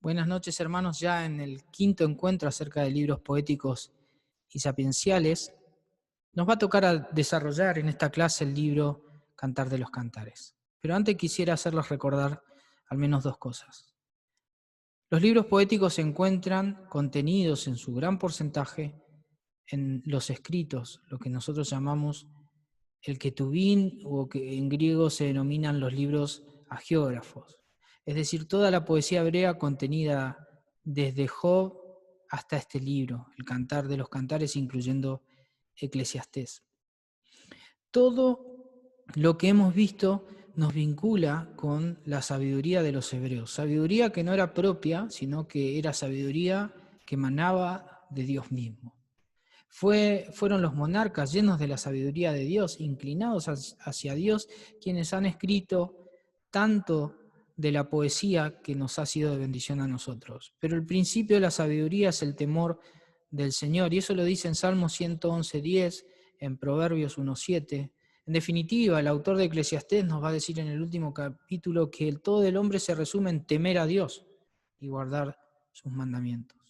Buenas noches, hermanos, ya en el quinto encuentro acerca de libros poéticos y sapienciales. Nos va a tocar desarrollar en esta clase el libro Cantar de los Cantares. Pero antes quisiera hacerlos recordar al menos dos cosas. Los libros poéticos se encuentran contenidos en su gran porcentaje en los escritos, lo que nosotros llamamos el Ketubín, o que en griego se denominan los libros agiógrafos. Es decir, toda la poesía hebrea contenida desde Job hasta este libro, el Cantar de los Cantares, incluyendo Eclesiastés. Todo lo que hemos visto nos vincula con la sabiduría de los hebreos, sabiduría que no era propia, sino que era sabiduría que emanaba de Dios mismo. Fueron los monarcas llenos de la sabiduría de Dios, inclinados hacia Dios, quienes han escrito tanto de la poesía que nos ha sido de bendición a nosotros. Pero el principio de la sabiduría es el temor del Señor, y eso lo dice en Salmo 111:10, en Proverbios 1:7. En definitiva, el autor de Eclesiastés nos va a decir en el último capítulo que el todo del hombre se resume en temer a Dios y guardar sus mandamientos.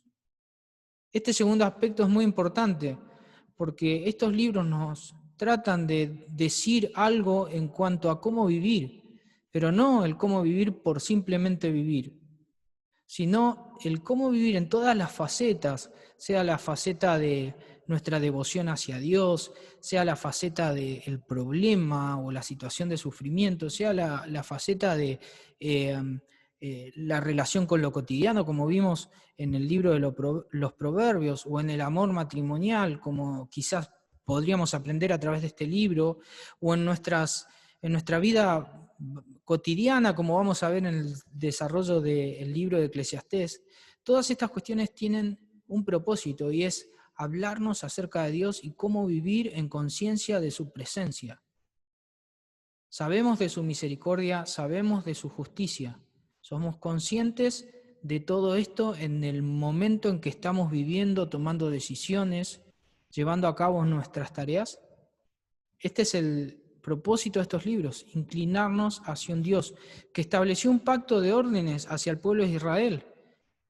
Este segundo aspecto es muy importante porque estos libros nos tratan de decir algo en cuanto a cómo vivir, pero no el cómo vivir por simplemente vivir, sino el cómo vivir en todas las facetas, sea la faceta de nuestra devoción hacia Dios, sea la faceta del problema o la situación de sufrimiento, sea la faceta de la relación con lo cotidiano, como vimos en el libro de los Proverbios, o en el amor matrimonial, como quizás podríamos aprender a través de este libro, o en nuestra vida cotidiana, como vamos a ver en el desarrollo del libro de Eclesiastés. Todas estas cuestiones tienen un propósito, y es hablarnos acerca de Dios y cómo vivir en conciencia de su presencia. Sabemos de su misericordia, sabemos de su justicia. Somos conscientes de todo esto en el momento en que estamos viviendo, tomando decisiones, llevando a cabo nuestras tareas. Este es el propósito de estos libros, inclinarnos hacia un Dios que estableció un pacto de órdenes hacia el pueblo de Israel,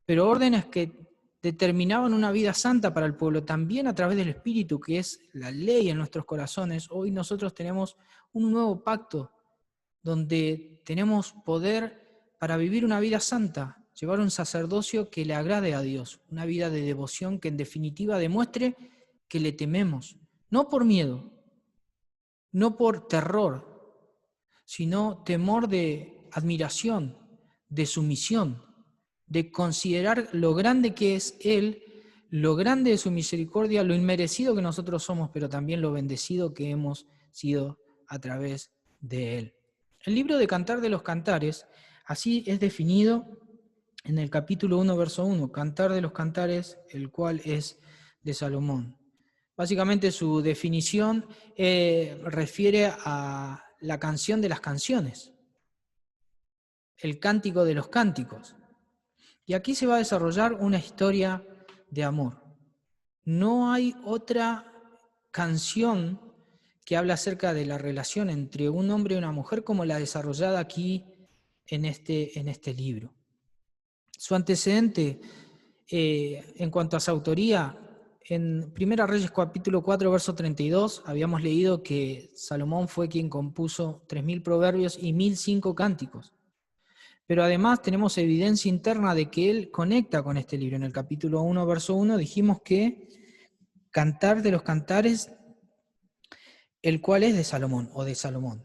pero órdenes que determinaban una vida santa para el pueblo, también a través del Espíritu, que es la ley en nuestros corazones. Hoy nosotros tenemos un nuevo pacto donde tenemos poder para vivir una vida santa, llevar un sacerdocio que le agrade a Dios, una vida de devoción que en definitiva demuestre que le tememos, no por miedo, no por terror, sino temor de admiración, de sumisión, de considerar lo grande que es Él, lo grande de su misericordia, lo inmerecido que nosotros somos, pero también lo bendecido que hemos sido a través de Él. El libro de Cantar de los Cantares, así es definido en el capítulo 1, verso 1, Cantar de los Cantares, el cual es de Salomón. Básicamente su definición refiere a la canción de las canciones, el cántico de los cánticos. Y aquí se va a desarrollar una historia de amor. No hay otra canción que habla acerca de la relación entre un hombre y una mujer como la desarrollada aquí en este libro. Su antecedente en cuanto a su autoría, en 1 Reyes capítulo 4, verso 32, habíamos leído que Salomón fue quien compuso 3.000 proverbios y 1.005 cánticos. Pero además tenemos evidencia interna de que él conecta con este libro. En el capítulo 1, verso 1, dijimos que Cantar de los Cantares, el cual es de Salomón, o de Salomón.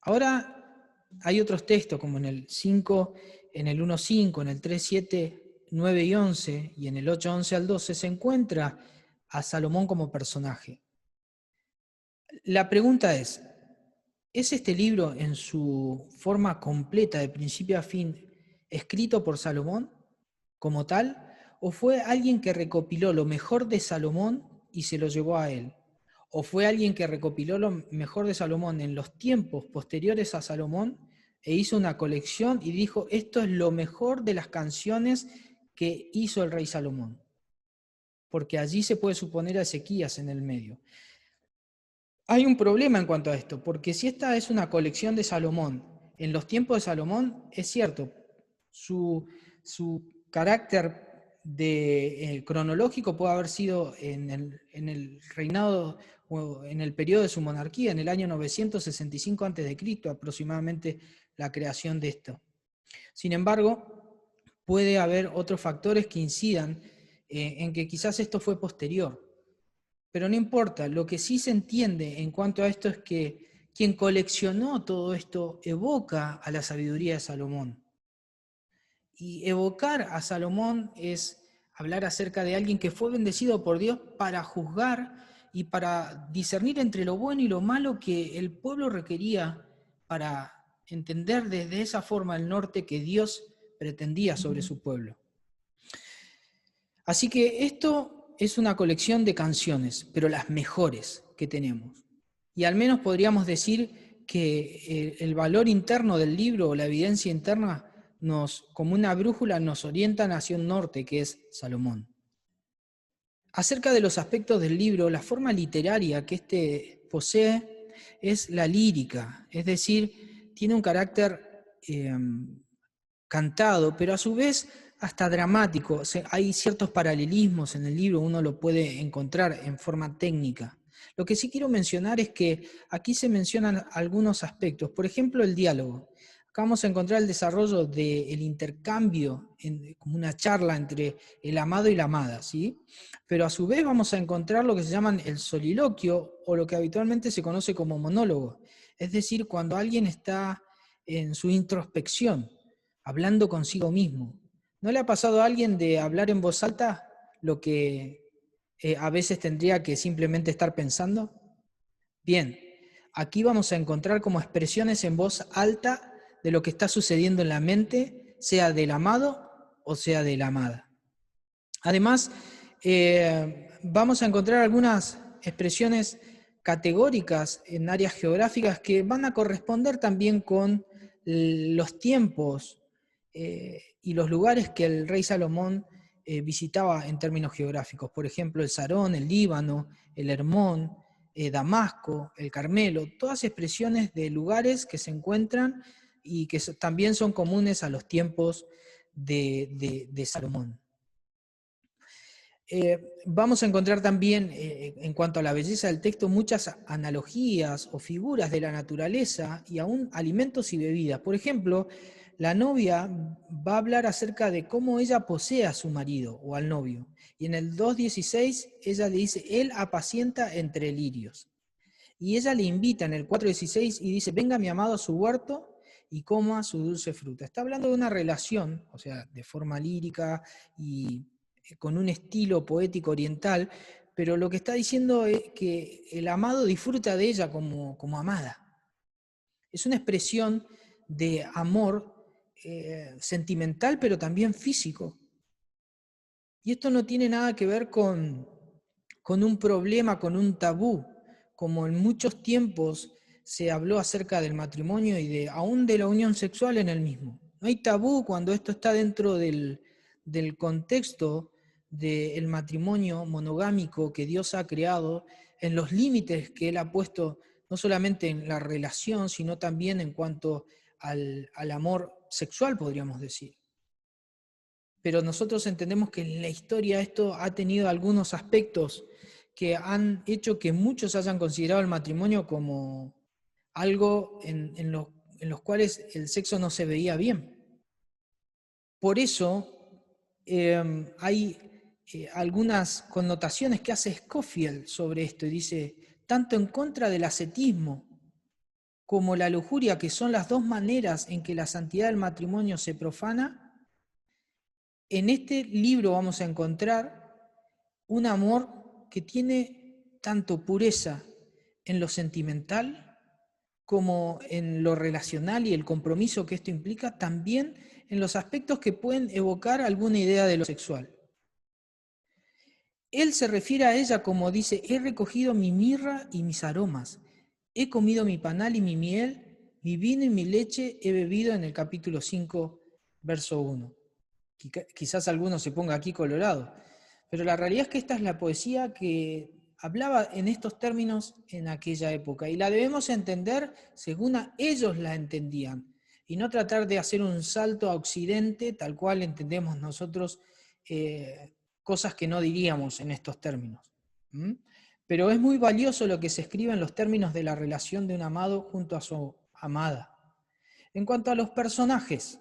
Ahora hay otros textos, como en el 5, en el 1.5, en el 3.7, 9 y 11, y en el 8.11 al 12, se encuentra a Salomón como personaje. La pregunta ¿es este libro en su forma completa, de principio a fin, escrito por Salomón como tal, o fue alguien que recopiló lo mejor de Salomón y se lo llevó a él? ¿O fue alguien que recopiló lo mejor de Salomón en los tiempos posteriores a Salomón e hizo una colección y dijo, esto es lo mejor de las canciones que hizo el rey Salomón? Porque allí se puede suponer a Ezequías en el medio. Hay un problema en cuanto a esto, porque si esta es una colección de Salomón, en los tiempos de Salomón, es cierto, su carácter cronológico puede haber sido en el reinado o en el periodo de su monarquía, en el año 965 a.C., aproximadamente la creación de esto. Sin embargo, puede haber otros factores que incidan en que quizás esto fue posterior. Pero no importa, lo que sí se entiende en cuanto a esto es que quien coleccionó todo esto evoca a la sabiduría de Salomón. Y evocar a Salomón es hablar acerca de alguien que fue bendecido por Dios para juzgar y para discernir entre lo bueno y lo malo que el pueblo requería para entender desde esa forma el norte que Dios pretendía sobre su pueblo. Así que esto es una colección de canciones, pero las mejores que tenemos. Y al menos podríamos decir que el valor interno del libro o la evidencia interna como una brújula, nos orientan hacia un norte, que es Salomón. Acerca de los aspectos del libro, la forma literaria que éste posee es la lírica, es decir, tiene un carácter cantado, pero a su vez hasta dramático. Hay ciertos paralelismos en el libro, uno lo puede encontrar en forma técnica. Lo que sí quiero mencionar es que aquí se mencionan algunos aspectos, por ejemplo, el diálogo. Acá vamos a encontrar el desarrollo del intercambio, como una charla entre el amado y la amada, ¿sí? Pero a su vez vamos a encontrar lo que se llaman el soliloquio, o lo que habitualmente se conoce como monólogo. Es decir, cuando alguien está en su introspección, hablando consigo mismo. ¿No le ha pasado a alguien de hablar en voz alta lo que a veces tendría que simplemente estar pensando? Bien, aquí vamos a encontrar como expresiones en voz alta de lo que está sucediendo en la mente, sea del amado o sea de la amada. Además, vamos a encontrar algunas expresiones categóricas en áreas geográficas que van a corresponder también con los tiempos y los lugares que el rey Salomón visitaba en términos geográficos. Por ejemplo, el Sarón, el Líbano, el Hermón, Damasco, el Carmelo, todas expresiones de lugares que se encuentran y que también son comunes a los tiempos de Salomón. Vamos a encontrar también, en cuanto a la belleza del texto, muchas analogías o figuras de la naturaleza y aún alimentos y bebidas. Por ejemplo, la novia va a hablar acerca de cómo ella posee a su marido o al novio. Y en el 2.16 ella le dice, él apacienta entre lirios. Y ella le invita en el 4.16 y dice, venga mi amado a su huerto y coma su dulce fruta. Está hablando de una relación, o sea, de forma lírica y con un estilo poético oriental, pero lo que está diciendo es que el amado disfruta de ella como amada. Es una expresión de amor sentimental, pero también físico. Y esto no tiene nada que ver con un problema, con un tabú, como en muchos tiempos se habló acerca del matrimonio y aún de la unión sexual en el mismo. No hay tabú cuando esto está dentro del contexto del matrimonio monogámico que Dios ha creado, en los límites que Él ha puesto, no solamente en la relación, sino también en cuanto al amor sexual, podríamos decir. Pero nosotros entendemos que en la historia esto ha tenido algunos aspectos que han hecho que muchos hayan considerado el matrimonio como algo en los cuales el sexo no se veía bien. Por eso hay algunas connotaciones que hace Scofield sobre esto y dice, tanto en contra del ascetismo como la lujuria, que son las dos maneras en que la santidad del matrimonio se profana, en este libro vamos a encontrar un amor que tiene tanto pureza en lo sentimental como en lo relacional y el compromiso que esto implica, también en los aspectos que pueden evocar alguna idea de lo sexual. Él se refiere a ella como dice, he recogido mi mirra y mis aromas, he comido mi panal y mi miel, mi vino y mi leche he bebido en el capítulo 5, verso 1. Quizás alguno se ponga aquí colorado, pero la realidad es que esta es la poesía que hablaba en estos términos en aquella época y la debemos entender según ellos la entendían. y no tratar de hacer un salto a Occidente, tal cual entendemos nosotros cosas que no diríamos en estos términos. ¿Mm? Pero es muy valioso lo que se escribe en los términos de la relación de un amado junto a su amada. En cuanto a los personajes,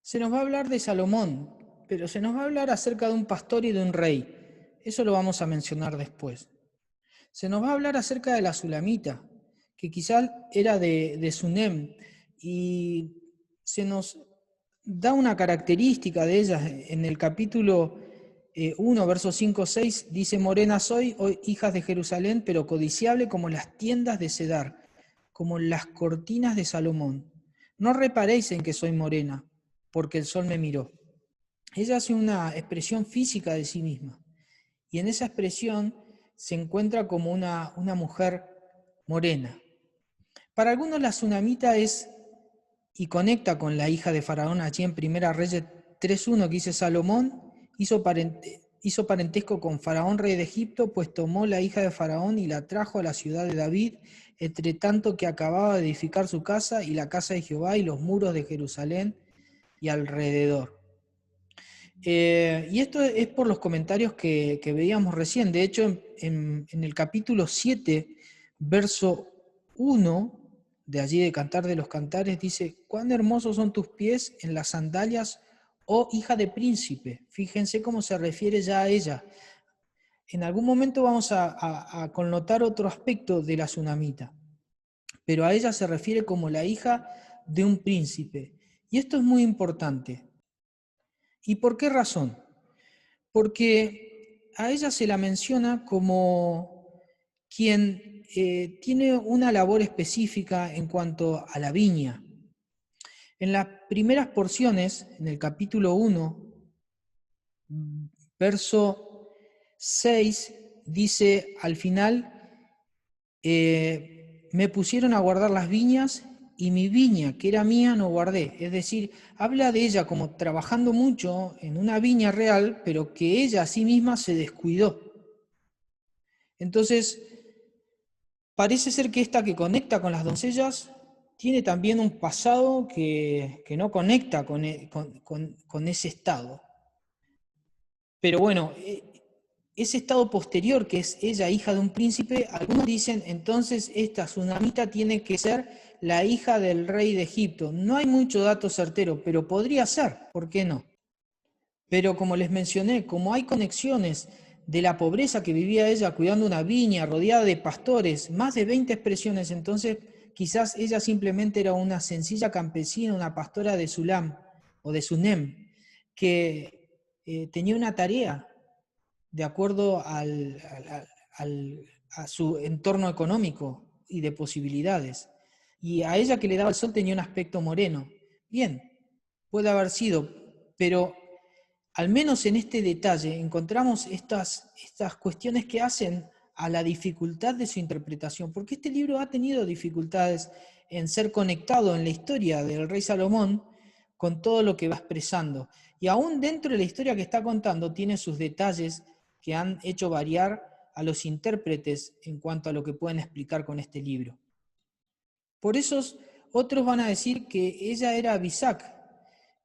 se nos va a hablar de Salomón, pero se nos va a hablar acerca de un pastor y de un rey. Eso lo vamos a mencionar después. Se nos va a hablar acerca de la Sulamita, que quizá era de Sunem, y se nos da una característica de ella. En el capítulo 1, versos 5-6, dice: Morena soy, oh hijas de Jerusalén, pero codiciable como las tiendas de Cedar, como las cortinas de Salomón. No reparéis en que soy morena, porque el sol me miró. Ella hace una expresión física de sí misma, y en esa expresión se encuentra como una mujer morena. Para algunos la Sunamita es, y conecta con la hija de Faraón allí en Primera Reyes 3.1, que dice: Salomón hizo parentesco con Faraón, rey de Egipto, pues tomó la hija de Faraón y la trajo a la ciudad de David, entre tanto que acababa de edificar su casa y la casa de Jehová y los muros de Jerusalén y alrededor. Y esto es por los comentarios que veíamos recién. De hecho, en el capítulo 7, verso 1, de allí de Cantar de los Cantares, dice: cuán hermosos son tus pies en las sandalias, oh hija de príncipe. Fíjense cómo se refiere ya a ella. En algún momento vamos a connotar otro aspecto de la Sunamita, pero a ella se refiere como la hija de un príncipe. Y esto es muy importante. ¿Y por qué razón? Porque a ella se la menciona como quien tiene una labor específica en cuanto a la viña. En las primeras porciones, en el capítulo 1, verso 6, dice al final: me pusieron a guardar las viñas y mi viña, que era mía, no guardé. Es decir, habla de ella como trabajando mucho en una viña real, pero que ella a sí misma se descuidó. Entonces, parece ser que esta que conecta con las doncellas tiene también un pasado que no conecta con ese estado. Pero bueno, ese estado posterior, que es ella hija de un príncipe, algunos dicen entonces esta Sunamita tiene que ser la hija del rey de Egipto. No hay mucho dato certero, pero podría ser, ¿por qué no? Pero como les mencioné, como hay conexiones de la pobreza que vivía ella cuidando una viña rodeada de pastores, más de 20 expresiones, entonces quizás ella simplemente era una sencilla campesina, una pastora de Sulam o de Sunem, que tenía una tarea de acuerdo a su entorno económico y de posibilidades. Y a ella que le daba el sol tenía un aspecto moreno. Bien, puede haber sido, pero al menos en este detalle encontramos estas cuestiones que hacen a la dificultad de su interpretación, porque este libro ha tenido dificultades en ser conectado en la historia del rey Salomón con todo lo que va expresando. Y aún dentro de la historia que está contando tiene sus detalles que han hecho variar a los intérpretes en cuanto a lo que pueden explicar con este libro. Por eso otros van a decir que ella era Abisac,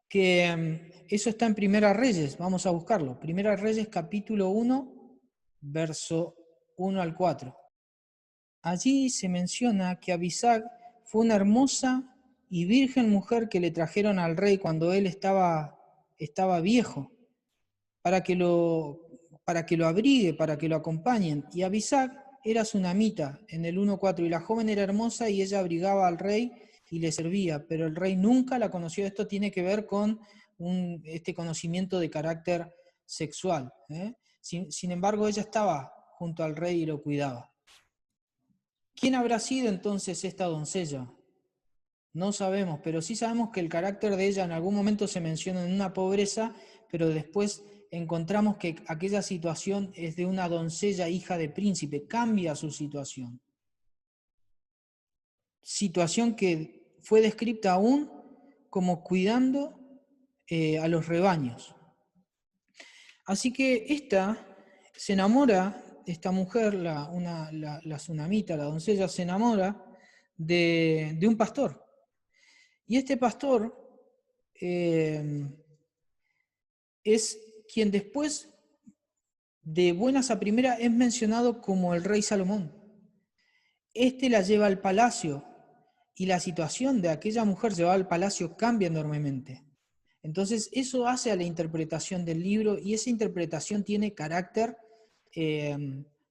que eso está en Primera Reyes, vamos a buscarlo. Primera Reyes capítulo 1, verso 1 al 4. Allí se menciona que Abisac fue una hermosa y virgen mujer que le trajeron al rey cuando él estaba viejo, para que lo abrigue, para que lo acompañen. Y Abisac era sunamita en el 1.4, y la joven era hermosa y ella abrigaba al rey y le servía, pero el rey nunca la conoció. Esto tiene que ver con este conocimiento de carácter sexual. Sin embargo, ella estaba junto al rey y lo cuidaba. ¿Quién habrá sido entonces esta doncella? No sabemos, pero sí sabemos que el carácter de ella en algún momento se menciona en una pobreza, pero después encontramos que aquella situación es de una doncella hija de príncipe, cambia su situación. Situación que fue descrita aún como cuidando a los rebaños. Así que esta se enamora, esta mujer, la sunamita, la doncella, se enamora de un pastor. Y este pastor es quien después, de buenas a primeras, es mencionado como el rey Salomón. Este la lleva al palacio y la situación de aquella mujer llevada al palacio cambia enormemente. Entonces eso hace a la interpretación del libro y esa interpretación tiene carácter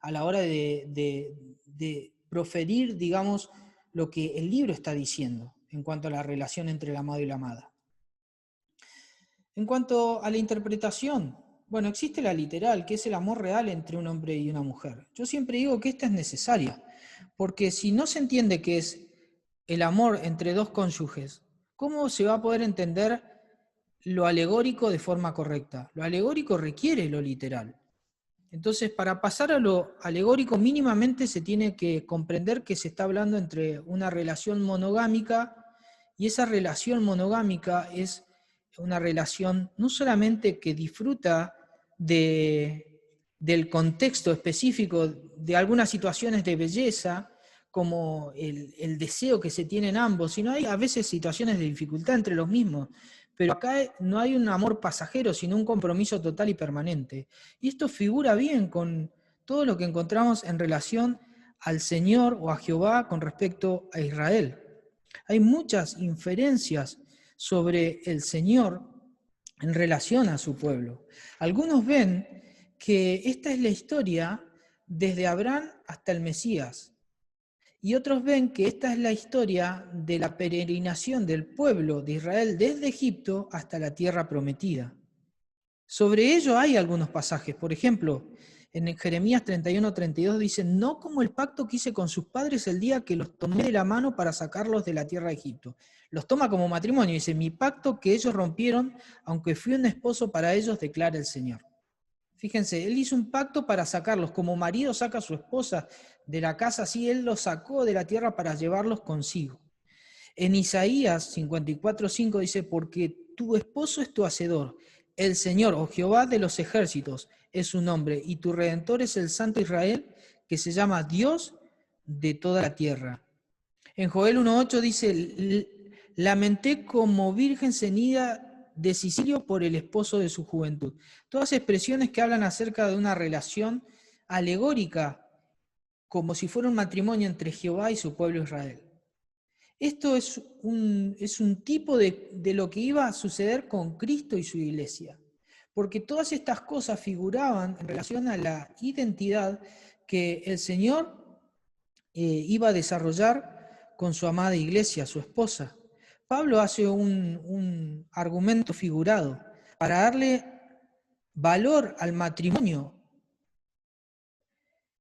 a la hora de proferir, digamos, lo que el libro está diciendo en cuanto a la relación entre el amado y la amada. En cuanto a la interpretación, bueno, existe la literal, que es el amor real entre un hombre y una mujer. Yo siempre digo que esta es necesaria, porque si no se entiende qué es el amor entre dos cónyuges, ¿cómo se va a poder entender lo alegórico de forma correcta? Lo alegórico requiere lo literal. Entonces, para pasar a lo alegórico, mínimamente se tiene que comprender que se está hablando entre una relación monogámica, y esa relación monogámica es una relación no solamente que disfruta del contexto específico de algunas situaciones de belleza, como el deseo que se tienen ambos, sino hay a veces situaciones de dificultad entre los mismos. Pero acá no hay un amor pasajero, sino un compromiso total y permanente. Y esto figura bien con todo lo que encontramos en relación al Señor o a Jehová con respecto a Israel. Hay muchas inferencias sobre el Señor en relación a su pueblo. Algunos ven que esta es la historia desde Abraham hasta el Mesías. Y otros ven que esta es la historia de la peregrinación del pueblo de Israel desde Egipto hasta la tierra prometida. Sobre ello hay algunos pasajes. Por ejemplo, en Jeremías 31-32 dice: no como el pacto que hice con sus padres el día que los tomé de la mano para sacarlos de la tierra de Egipto. Los toma como matrimonio. Dice: mi pacto que ellos rompieron, aunque fui un esposo para ellos, declara el Señor. Fíjense, él hizo un pacto para sacarlos, como marido saca a su esposa de la casa, así él los sacó de la tierra para llevarlos consigo. En Isaías 54:5 dice: porque tu esposo es tu hacedor, el Señor o Jehová de los ejércitos es su nombre, y tu Redentor es el Santo Israel, que se llama Dios de toda la tierra. En Joel 1:8 dice: lamenté como virgen cenida de Sicilio por el esposo de su juventud. Todas expresiones que hablan acerca de una relación alegórica, como si fuera un matrimonio entre Jehová y su pueblo Israel. Esto es un tipo de lo que iba a suceder con Cristo y su iglesia, porque todas estas cosas figuraban en relación a la identidad que el Señor iba a desarrollar con su amada iglesia, su esposa. Pablo hace un argumento figurado para darle valor al matrimonio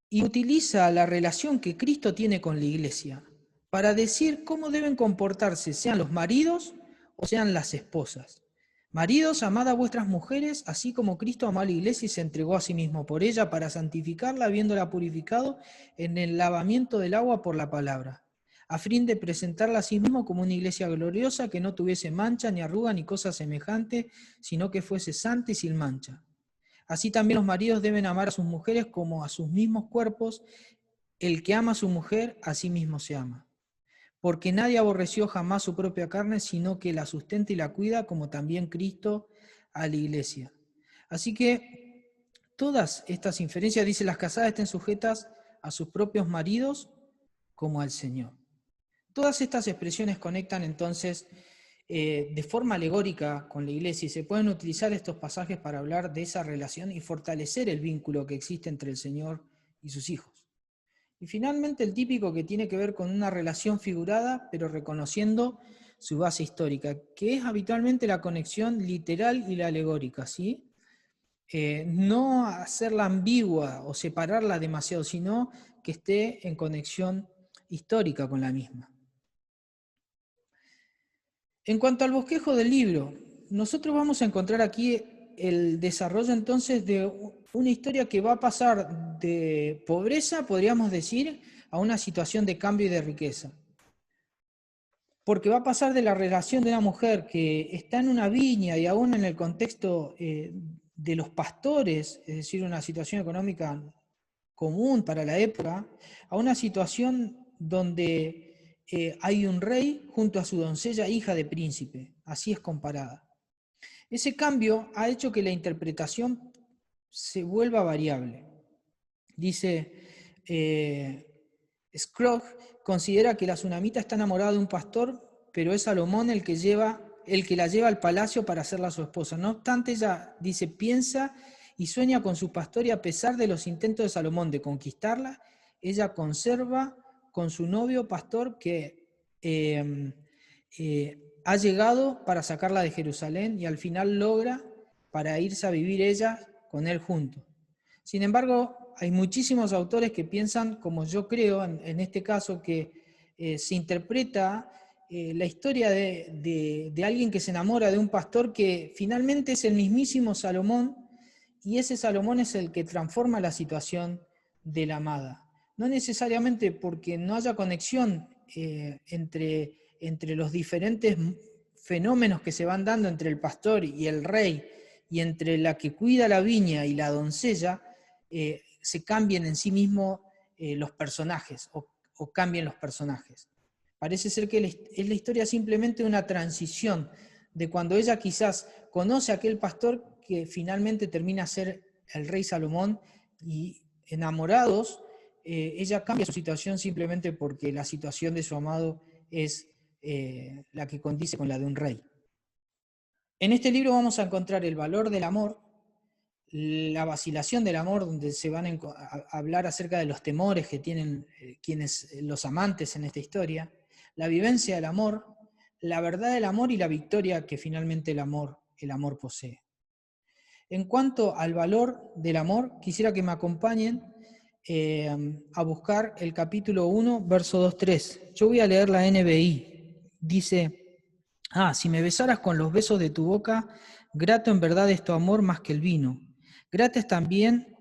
y utiliza la relación que Cristo tiene con la iglesia para decir cómo deben comportarse, sean los maridos o sean las esposas. Maridos, amad a vuestras mujeres, así como Cristo amó a la iglesia y se entregó a sí mismo por ella para santificarla, habiéndola purificado en el lavamiento del agua por la palabra, a fin de presentarla a sí mismo como una iglesia gloriosa que no tuviese mancha, ni arruga, ni cosa semejante, sino que fuese santa y sin mancha. Así también los maridos deben amar a sus mujeres como a sus mismos cuerpos. El que ama a su mujer, a sí mismo se ama. Porque nadie aborreció jamás su propia carne, sino que la sustenta y la cuida, como también Cristo a la iglesia. Así que todas estas inferencias, dice: las casadas estén sujetas a sus propios maridos como al Señor. Todas estas expresiones conectan entonces de forma alegórica con la iglesia, y se pueden utilizar estos pasajes para hablar de esa relación y fortalecer el vínculo que existe entre el Señor y sus hijos. Y finalmente el típico, que tiene que ver con una relación figurada, pero reconociendo su base histórica, que es habitualmente la conexión literal y la alegórica, ¿sí? No hacerla ambigua o separarla demasiado, sino que esté en conexión histórica con la misma. En cuanto al bosquejo del libro, nosotros vamos a encontrar aquí el desarrollo entonces de una historia que va a pasar de pobreza, podríamos decir, a una situación de cambio y de riqueza. Porque va a pasar de la relación de una mujer que está en una viña y aún en el contexto de los pastores, es decir, una situación económica común para la época, a una situación donde hay un rey junto a su doncella, hija de príncipe. Así es comparada. Ese cambio ha hecho que la interpretación se vuelva variable. Dice, Scrooge considera que la tsunamita está enamorada de un pastor, pero es Salomón el que la lleva al palacio para hacerla su esposa. No obstante, ella dice, piensa y sueña con su pastor, y a pesar de los intentos de Salomón de conquistarla, ella conserva con su novio pastor que ha llegado para sacarla de Jerusalén, y al final logra para irse a vivir ella con él juntos. Sin embargo, hay muchísimos autores que piensan, como yo creo en este caso, que se interpreta la historia de alguien que se enamora de un pastor que finalmente es el mismísimo Salomón, y ese Salomón es el que transforma la situación de la amada. No necesariamente porque no haya conexión entre los diferentes fenómenos que se van dando entre el pastor y el rey, y entre la que cuida la viña y la doncella, se cambien en sí mismos los personajes, o cambien los personajes. Parece ser que es la historia simplemente una transición de cuando ella quizás conoce a aquel pastor que finalmente termina a ser el rey Salomón, y enamorados, ella cambia su situación simplemente porque la situación de su amado es la que condice con la de un rey. En este libro vamos a encontrar el valor del amor, la vacilación del amor, donde se van a hablar acerca de los temores que tienen los amantes en esta historia, la vivencia del amor, la verdad del amor y la victoria que finalmente el amor posee. En cuanto al valor del amor, quisiera que me acompañen a buscar el capítulo 1, verso 2-3. Yo voy a leer la NBI. Dice, si me besaras con los besos de tu boca, grato en verdad es tu amor más que el vino. Grata es también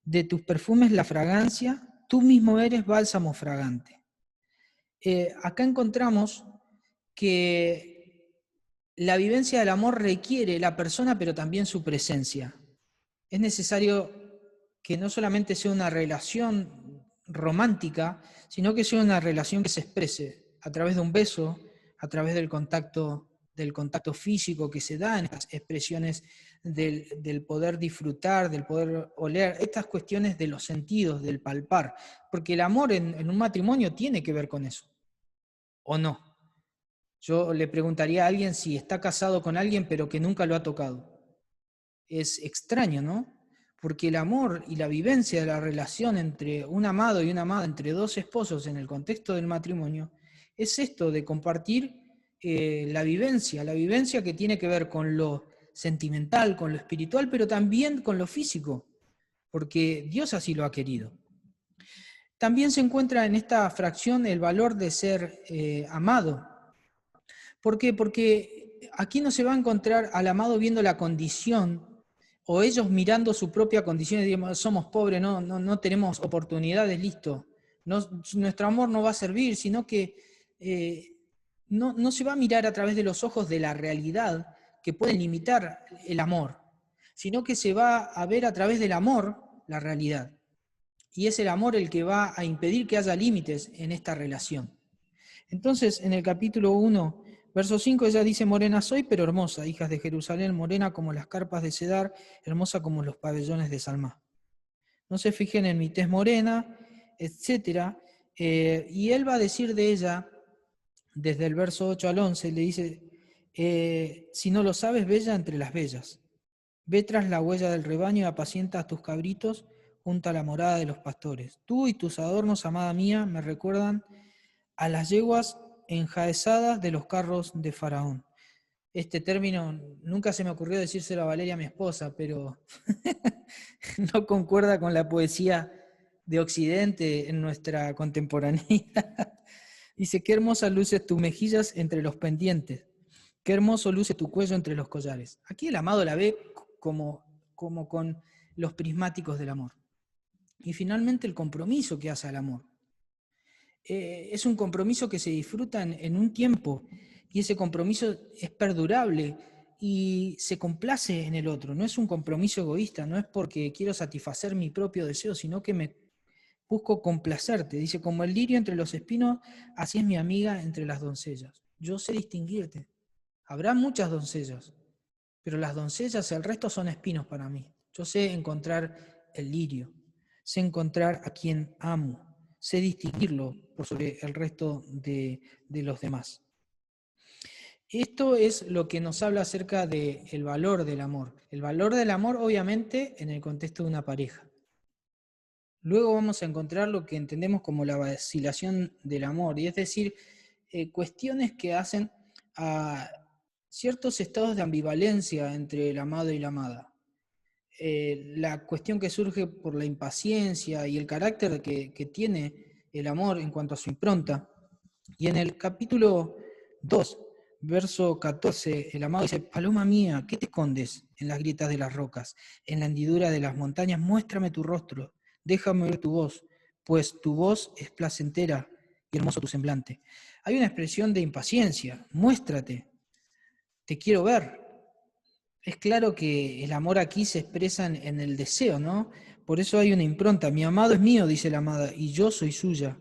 de tus perfumes la fragancia, tú mismo eres bálsamo fragante. Acá encontramos que la vivencia del amor requiere la persona, pero también su presencia. Es necesario que no solamente sea una relación romántica, sino que sea una relación que se exprese a través de un beso, a través del contacto físico que se da en estas expresiones del poder disfrutar, del poder oler, estas cuestiones de los sentidos, del palpar, porque el amor en un matrimonio tiene que ver con eso, ¿o no? Yo le preguntaría a alguien si está casado con alguien pero que nunca lo ha tocado. Es extraño, ¿no? Porque el amor y la vivencia de la relación entre un amado y una amada, entre dos esposos en el contexto del matrimonio, es esto de compartir la vivencia que tiene que ver con lo sentimental, con lo espiritual, pero también con lo físico, porque Dios así lo ha querido. También se encuentra en esta fracción el valor de ser amado. ¿Por qué? Porque aquí no se va a encontrar al amado viendo la condición, o ellos mirando su propia condición y digamos, somos pobres, no tenemos oportunidades, listo. Nuestro amor no va a servir, sino que no se va a mirar a través de los ojos de la realidad que pueden limitar el amor, sino que se va a ver a través del amor la realidad. Y es el amor el que va a impedir que haya límites en esta relación. Entonces, en el capítulo 1, verso 5, ella dice, morena soy, pero hermosa, hijas de Jerusalén, morena como las carpas de Cedar, hermosa como los pabellones de Salmá. No se fijen en mi tez morena, etc. Y él va a decir de ella, desde el verso 8 al 11, le dice, si no lo sabes, bella entre las bellas. Ve tras la huella del rebaño y apacienta a tus cabritos junto a la morada de los pastores. Tú y tus adornos, amada mía, me recuerdan a las yeguas enjaezadas de los carros de Faraón. Este término nunca se me ocurrió decírselo a Valeria, mi esposa, pero no concuerda con la poesía de Occidente en nuestra contemporaneidad. Dice, qué hermosas luces tus mejillas entre los pendientes, qué hermoso luce tu cuello entre los collares. Aquí el amado la ve como con los prismáticos del amor. Y finalmente el compromiso que hace al amor. Es un compromiso que se disfruta en un tiempo, y ese compromiso es perdurable y se complace en el otro. No es un compromiso egoísta, no es porque quiero satisfacer mi propio deseo, sino que busco complacerte. Dice, como el lirio entre los espinos, así es mi amiga entre las doncellas. Yo sé distinguirte. Habrá muchas doncellas, pero las doncellas, el resto son espinos para mí. Yo sé encontrar el lirio, sé encontrar a quien amo, sé distinguirlo por sobre el resto de los demás. Esto es lo que nos habla acerca del valor del amor. El valor del amor, obviamente, en el contexto de una pareja. Luego vamos a encontrar lo que entendemos como la vacilación del amor, y es decir, cuestiones que hacen a ciertos estados de ambivalencia entre el amado y la amada. La cuestión que surge por la impaciencia y el carácter que tiene el amor en cuanto a su impronta. Y en el capítulo 2, verso 14, el amado dice, paloma mía, ¿qué te escondes en las grietas de las rocas? En la hendidura de las montañas, muéstrame tu rostro, déjame oír tu voz, pues tu voz es placentera y hermoso tu semblante. Hay una expresión de impaciencia, muéstrate, te quiero ver. Es claro que el amor aquí se expresa en el deseo, ¿no? Por eso hay una impronta. Mi amado es mío, dice la amada, y yo soy suya.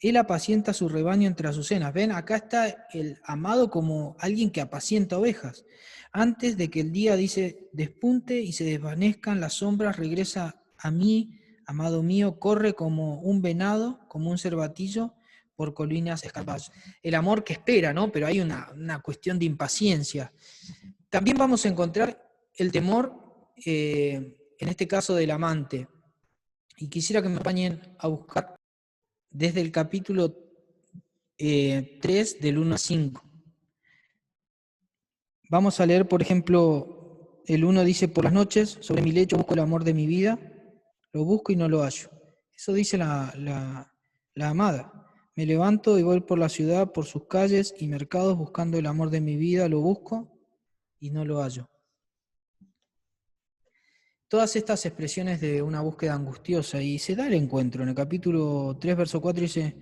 Él apacienta su rebaño entre azucenas. Ven, acá está el amado como alguien que apacienta ovejas. Antes de que el día, dice, despunte y se desvanezcan las sombras, regresa a mí, amado mío, corre como un venado, como un cervatillo, por colinas escarpadas. El amor que espera, ¿no? Pero hay una cuestión de impaciencia. También vamos a encontrar el temor, en este caso del amante. Y quisiera que me acompañen a buscar desde el capítulo 3, del 1 al 5. Vamos a leer, por ejemplo, el 1 dice, por las noches, sobre mi lecho busco el amor de mi vida, lo busco y no lo hallo. Eso dice la amada. Me levanto y voy por la ciudad, por sus calles y mercados, buscando el amor de mi vida, lo busco y no lo hallo. Todas estas expresiones de una búsqueda angustiosa, y se da el encuentro. En el capítulo 3, verso 4 dice,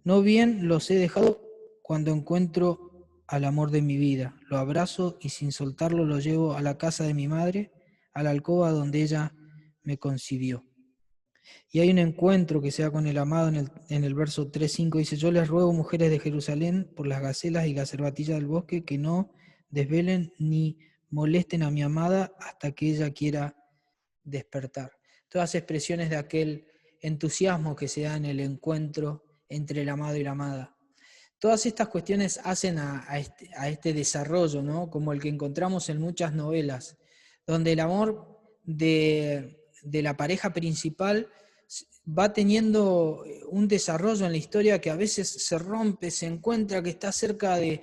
no bien los he dejado cuando encuentro al amor de mi vida. Lo abrazo y sin soltarlo lo llevo a la casa de mi madre, a la alcoba donde ella me concibió. Y hay un encuentro que se da con el amado en el verso 3, 5, dice, yo les ruego, mujeres de Jerusalén, por las gacelas y las cervatillas del bosque, que no desvelen ni molesten a mi amada hasta que ella quiera despertar. Todas expresiones de aquel entusiasmo que se da en el encuentro entre el amado y la amada. Todas estas cuestiones hacen a este desarrollo, ¿no? Como el que encontramos en muchas novelas, donde el amor de la pareja principal va teniendo un desarrollo en la historia que a veces se rompe, se encuentra que está cerca de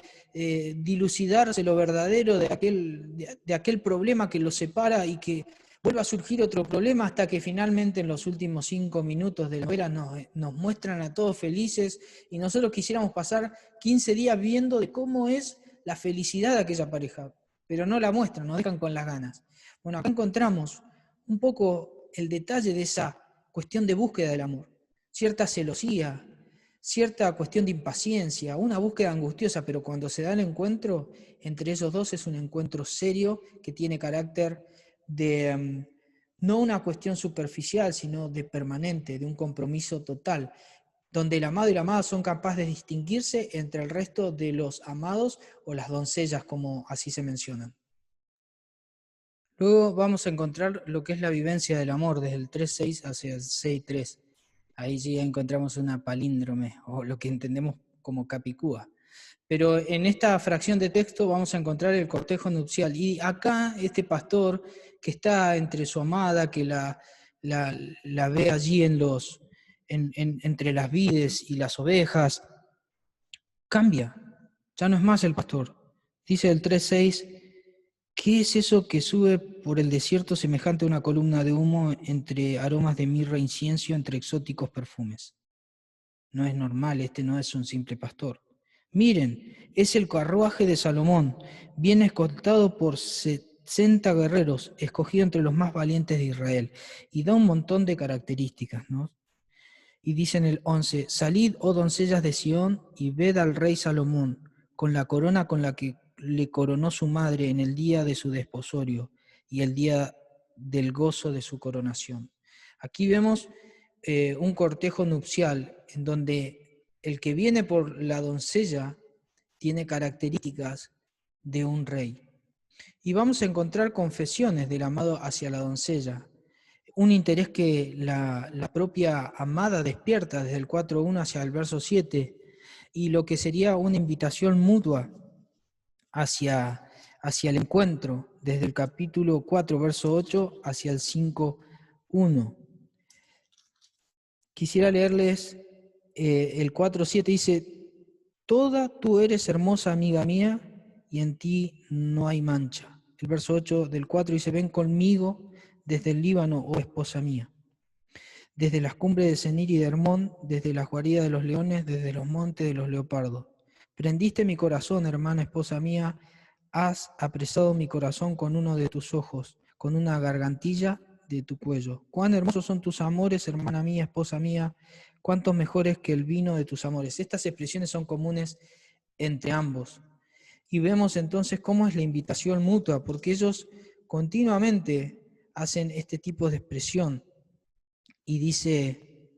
dilucidarse lo verdadero de aquel problema que lo separa y que vuelve a surgir otro problema hasta que finalmente en los últimos 5 minutos de la novela nos muestran a todos felices y nosotros quisiéramos pasar 15 días viendo de cómo es la felicidad de aquella pareja, pero no la muestran, nos dejan con las ganas. Bueno, acá encontramos un poco el detalle de esa cuestión de búsqueda del amor, cierta celosía, cierta cuestión de impaciencia, una búsqueda angustiosa, pero cuando se da el encuentro entre ellos dos es un encuentro serio que tiene carácter de no una cuestión superficial, sino de permanente, de un compromiso total, donde el amado y la amada son capaces de distinguirse entre el resto de los amados o las doncellas, como así se mencionan. Luego vamos a encontrar lo que es la vivencia del amor, desde el 3.6 hacia el 6.3. Ahí ya encontramos una palíndrome, o lo que entendemos como capicúa. Pero en esta fracción de texto vamos a encontrar el cortejo nupcial. Y acá este pastor que está entre su amada, que la ve allí entre las vides y las ovejas, cambia. Ya no es más el pastor. Dice el 3.6, ¿qué es eso que sube por el desierto semejante a una columna de humo entre aromas de mirra e incienso, entre exóticos perfumes? No es normal, este no es un simple pastor. Miren, es el carruaje de Salomón, viene escoltado por 60 guerreros, escogido entre los más valientes de Israel, y da un montón de características, ¿no? Y dice en el 11, salid, oh doncellas de Sión, y ved al rey Salomón, con la corona con la que le coronó su madre en el día de su desposorio, y el día del gozo de su coronación. Aquí vemos un cortejo nupcial en donde el que viene por la doncella tiene características de un rey. Y vamos a encontrar confesiones del amado hacia la doncella, un interés que la propia amada despierta desde el 4.1 hacia el verso 7, y lo que sería una invitación mutua hacia el encuentro, desde el capítulo 4, verso 8, hacia el 5.1. Quisiera leerles el 4.7, dice: toda tú eres hermosa, amiga mía, y en ti no hay mancha. El verso 8 del 4 dice: ven conmigo desde el Líbano, oh esposa mía. Desde las cumbres de Senir y de Hermón, desde las guaridas de los leones, desde los montes de los leopardos. Prendiste mi corazón, hermana, esposa mía, has apresado mi corazón con uno de tus ojos, con una gargantilla de tu cuello. Cuán hermosos son tus amores, hermana mía, esposa mía, cuántos mejores que el vino de tus amores. Estas expresiones son comunes entre ambos. Y vemos entonces cómo es la invitación mutua, porque ellos continuamente hacen este tipo de expresión. Y dice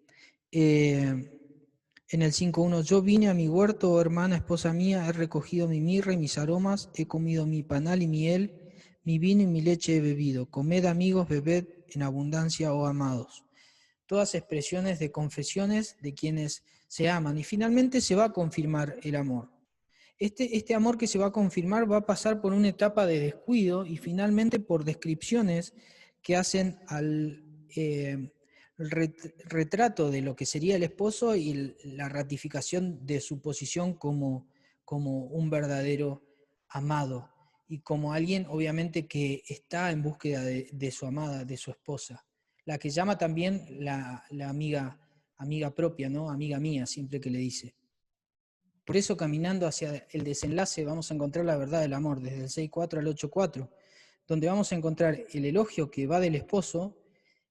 en el 5.1: yo vine a mi huerto, oh hermana, esposa mía, he recogido mi mirra y mis aromas, he comido mi panal y miel, mi vino y mi leche he bebido. Comed, amigos, bebed en abundancia, oh amados. Todas expresiones de confesiones de quienes se aman. Y finalmente se va a confirmar el amor. Este amor que se va a confirmar va a pasar por una etapa de descuido y finalmente por descripciones que hacen al retrato de lo que sería el esposo y la ratificación de su posición como un verdadero amado y como alguien obviamente que está en búsqueda de su amada, de su esposa, la que llama también la amiga propia, ¿no? Amiga mía, siempre que le dice. Por eso, caminando hacia el desenlace, vamos a encontrar la verdad del amor, desde el 6.4 al 8.4, donde vamos a encontrar el elogio que va del esposo,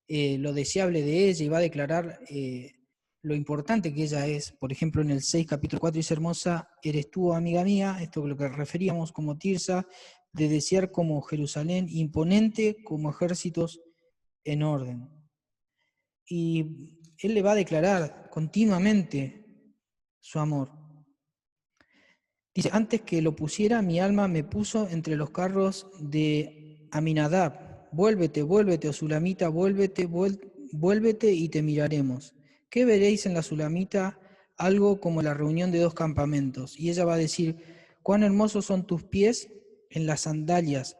lo deseable de ella, y va a declarar lo importante que ella es. Por ejemplo, en el 6, capítulo 4, dice: hermosa eres tú, amiga mía, esto es lo que referíamos como Tirsa, de desear como Jerusalén, imponente como ejércitos en orden. Y él le va a declarar continuamente su amor. Dice: antes que lo pusiera, mi alma me puso entre los carros de Aminadab. Vuélvete, vuélvete, oh Sulamita, vuélvete, vuélvete y te miraremos. ¿Qué veréis en la Sulamita? Algo como la reunión de dos campamentos. Y ella va a decir: cuán hermosos son tus pies en las sandalias,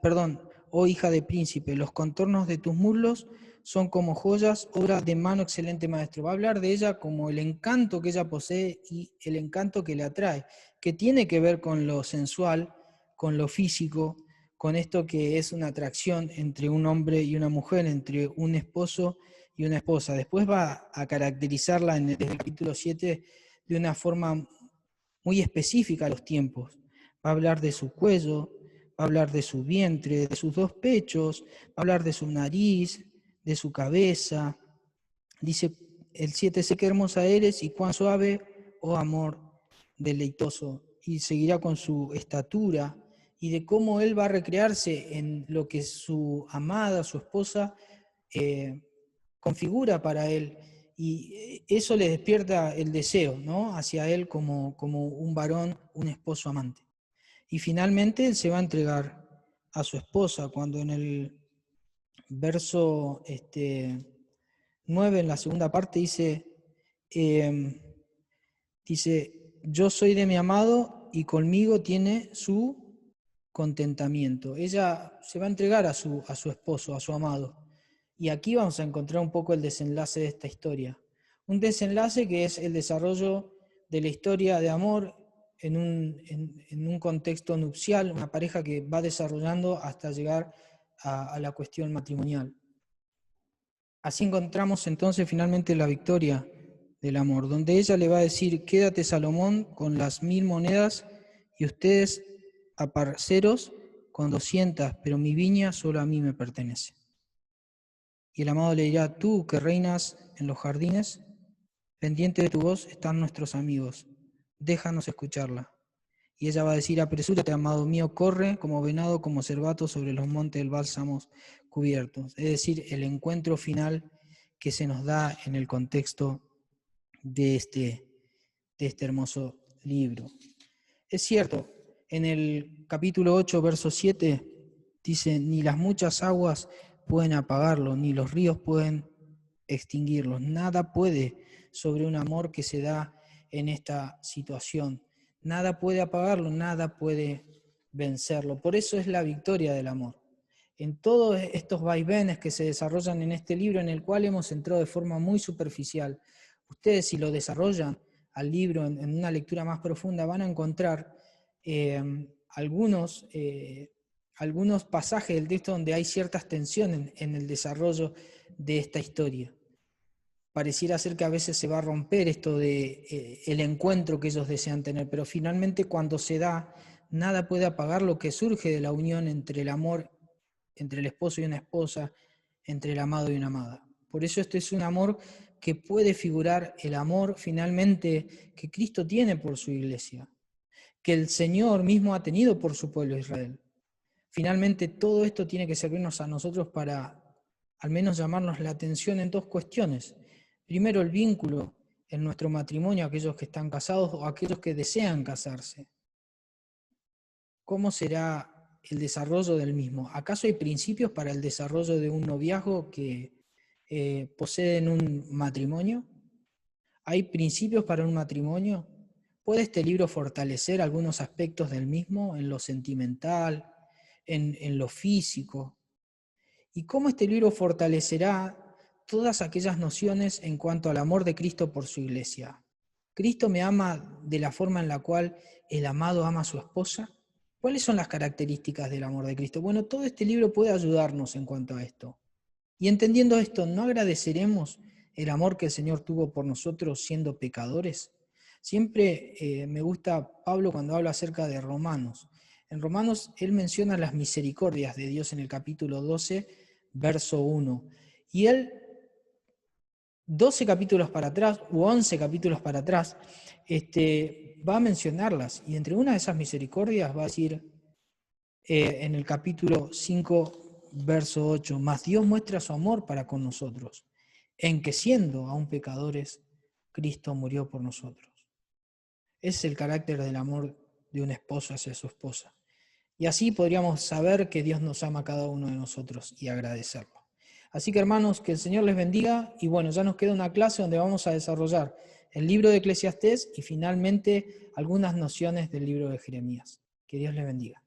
oh hija de príncipe, los contornos de tus muslos son como joyas, obra de mano, excelente maestro. Va a hablar de ella como el encanto que ella posee y el encanto que le atrae, que tiene que ver con lo sensual, con lo físico, con esto que es una atracción entre un hombre y una mujer, entre un esposo y una esposa. Después va a caracterizarla en el capítulo 7 de una forma muy específica a los tiempos. Va a hablar de su cuello, va a hablar de su vientre, de sus dos pechos, va a hablar de su nariz, de su cabeza. Dice el 7: sé qué hermosa eres y cuán suave, oh amor deleitoso. Y seguirá con su estatura y de cómo él va a recrearse en lo que su amada, su esposa, configura para él. Y eso le despierta el deseo, ¿no?, hacia él como un varón, un esposo amante. Y finalmente él se va a entregar a su esposa cuando en el verso 9, en la segunda parte, dice: yo soy de mi amado y conmigo tiene su contentamiento. Ella se va a entregar a su esposo, a su amado. Y aquí vamos a encontrar un poco el desenlace de esta historia. Un desenlace que es el desarrollo de la historia de amor en un contexto nupcial, una pareja que va desarrollando hasta llegar a la cuestión matrimonial. Así encontramos entonces finalmente la victoria del amor, donde ella le va a decir: quédate, Salomón, con las 1000 monedas y ustedes, aparceros, con 200, pero mi viña solo a mí me pertenece. Y el amado le dirá: tú que reinas en los jardines, pendiente de tu voz están nuestros amigos, déjanos escucharla. Y ella va a decir: apresúrate, amado mío, corre como venado, como cervato sobre los montes del bálsamo cubiertos. Es decir, el encuentro final que se nos da en el contexto de este hermoso libro. Es cierto, en el capítulo 8, verso 7, dice, ni las muchas aguas pueden apagarlo, ni los ríos pueden extinguirlos. Nada puede sobre un amor que se da en esta situación. Nada puede apagarlo, nada puede vencerlo. Por eso es la victoria del amor. En todos estos vaivenes que se desarrollan en este libro, en el cual hemos entrado de forma muy superficial, ustedes si lo desarrollan al libro en una lectura más profunda, van a encontrar algunos pasajes del texto donde hay ciertas tensiones en el desarrollo de esta historia. Pareciera ser que a veces se va a romper esto de el encuentro que ellos desean tener, pero finalmente cuando se da, nada puede apagar lo que surge de la unión entre el amor, entre el esposo y una esposa, entre el amado y una amada. Por eso este es un amor que puede figurar el amor finalmente que Cristo tiene por su iglesia, que el Señor mismo ha tenido por su pueblo Israel. Finalmente todo esto tiene que servirnos a nosotros para al menos llamarnos la atención en dos cuestiones. Primero, el vínculo en nuestro matrimonio, aquellos que están casados o aquellos que desean casarse. ¿Cómo será el desarrollo del mismo? ¿Acaso hay principios para el desarrollo de un noviazgo que poseen un matrimonio? ¿Hay principios para un matrimonio? ¿Puede este libro fortalecer algunos aspectos del mismo en lo sentimental, en lo físico? ¿Y cómo este libro fortalecerá todas aquellas nociones en cuanto al amor de Cristo por su iglesia? ¿Cristo me ama de la forma en la cual el amado ama a su esposa? ¿Cuáles son las características del amor de Cristo? Bueno, todo este libro puede ayudarnos en cuanto a esto. Y entendiendo esto, ¿no agradeceremos el amor que el Señor tuvo por nosotros siendo pecadores? Siempre me gusta Pablo cuando habla acerca de Romanos. En Romanos él menciona las misericordias de Dios en el capítulo 12, verso 1. Y él, 12 capítulos para atrás, u 11 capítulos para atrás, va a mencionarlas. Y entre una de esas misericordias va a decir en el capítulo 5, verso 8, mas Dios muestra su amor para con nosotros, en que siendo aún pecadores, Cristo murió por nosotros. Ese es el carácter del amor de un esposo hacia su esposa. Y así podríamos saber que Dios nos ama a cada uno de nosotros y agradecerlo. Así que hermanos, que el Señor les bendiga y bueno, ya nos queda una clase donde vamos a desarrollar el libro de Eclesiastés y finalmente algunas nociones del libro de Jeremías. Que Dios les bendiga.